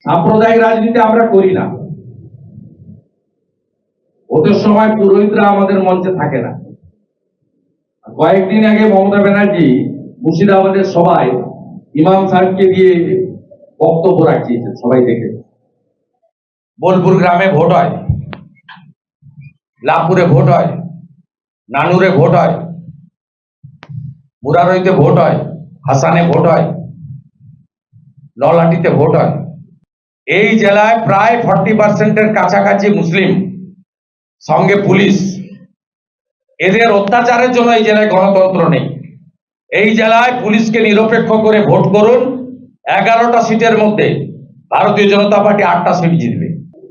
সাম্প্রদায়িক রাজনীতি আমরা করি না। ভোটের সময় পুরোহিতরা আমাদের মঞ্চে থাকে না। কয়েকদিন আগে মমতা ব্যানার্জি মুর্শিদাবাদের সভায় ইমাম সাহেবকে দিয়ে বক্তব্য রাখিয়েছেন, সবাই দেখে। বোলপুর গ্রামে ভোট হয়, লাভপুরে ভোট হয়, নানুরে ভোট হয়, মুরারইতে ভোট হয়, হাসানে ভোট হয়, নলহাটিতে ভোট হয়। এই জেলায় প্রায় 40% কাছাকাছি মুসলিম, সঙ্গে পুলিশ। এদের অত্যাচারের জন্য এই জেলায় গণতন্ত্র নেই। এই জেলায় পুলিশকে নিরপেক্ষ করে ভোট করুন। 11টা সিটের মধ্যে ভারতীয় জনতা পার্টি 8টা সিট জিতবে।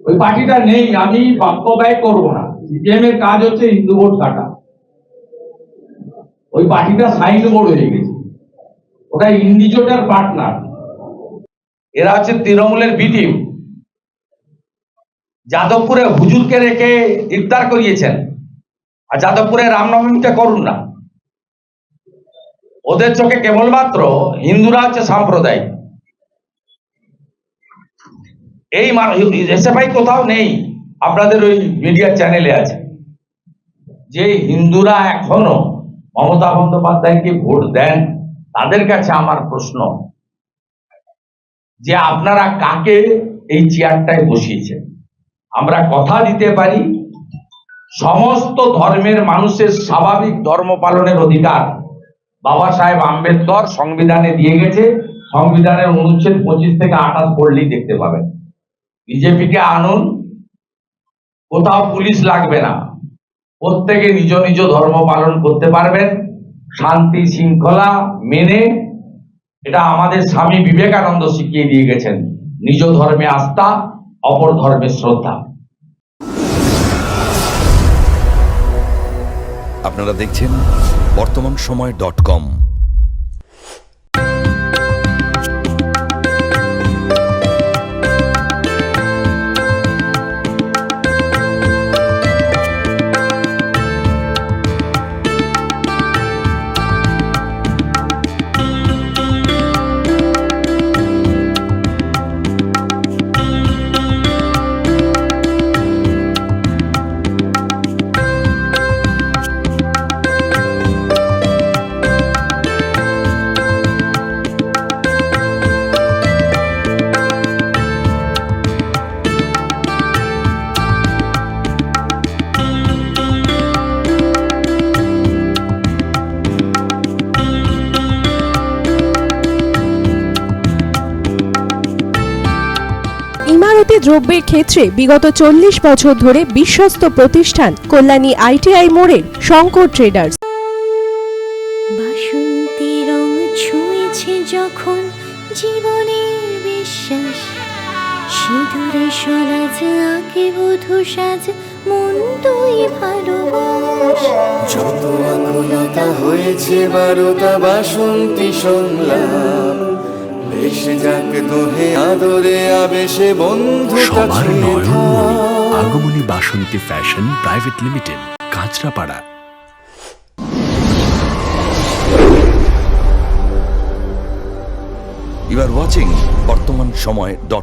ওই পার্টিটা নেই, আমি বাস্তবায়ন করবো না। সিপিএম এর কাজ হচ্ছে হিন্দু ভোট কাটা। ওই পার্টিটা সাইন বোর্ড হয়ে গেছে, ওটা ইন্ডিজোটার পার্টনার। এরা হচ্ছে তৃণমূলের বি টিম। যাদবপুরে হুজুরকে রেখে ইফতার করিয়েছেন, আর যাদবপুরে রামনবমীটা করুন না। ওদের চোখে কেবলমাত্র হিন্দুরা হচ্ছে সাম্প্রদায়িক। এই এসএফআই কোথাও নেই, আপনাদের ওই মিডিয়া চ্যানেলে আছে। যে হিন্দুরা এখনো মমতা বন্দ্যোপাধ্যায়কে ভোট দেন, তাদের কাছে আমার প্রশ্ন যে আপনারা কাকে এই চেয়ারটায় বসিয়েছেন? আমরা কথা দিতে পারি, সমস্ত ধর্মের মানুষের স্বাভাবিক ধর্ম পালনের অধিকার বাবা সাহেব আম্বেদকর সংবিধানে দিয়ে গেছে। সংবিধানের অনুচ্ছেদ 25 থেকে 28 পড়লেই দেখতে পাবেন। বিজেপিকে আনুন, কোথাও পুলিশ লাগবে না, প্রত্যেকে নিজ নিজ ধর্ম পালন করতে পারবেন শান্তি শৃঙ্খলা মেনে। এটা আমাদের স্বামী বিবেকানন্দ শিখিয়ে দিয়ে গেছেন, নিজ ধর্মে আস্থা, অপর ধর্মে শ্রদ্ধা। আপনারা দেখছেন বর্তমানসময়.com। ইমারতি দ্রব্যের ক্ষেত্রে বিগত 40 বছর ধরে বিশ্বস্ত প্রতিষ্ঠান কল্যাণী আইটিআই মোড়ের শঙ্কর ট্রেডার্স। বাসন্তী রং ছুঁয়েছে যখন জীবনের বিশ্বাস, সিঁদুরে সরাজ আঁকে বধূ সাজ, মন তুই ভালোবাস। যত আকুলতা হয়েছে 12টা বাসন্তী সংলাপ, বেশে যাক দোহে আদরে আবেশে বন্ধুতা সবার নয়নমণি আগমনী Basanti fashion private limited, Kanchrapara. You are watching বর্তমানসময়.com।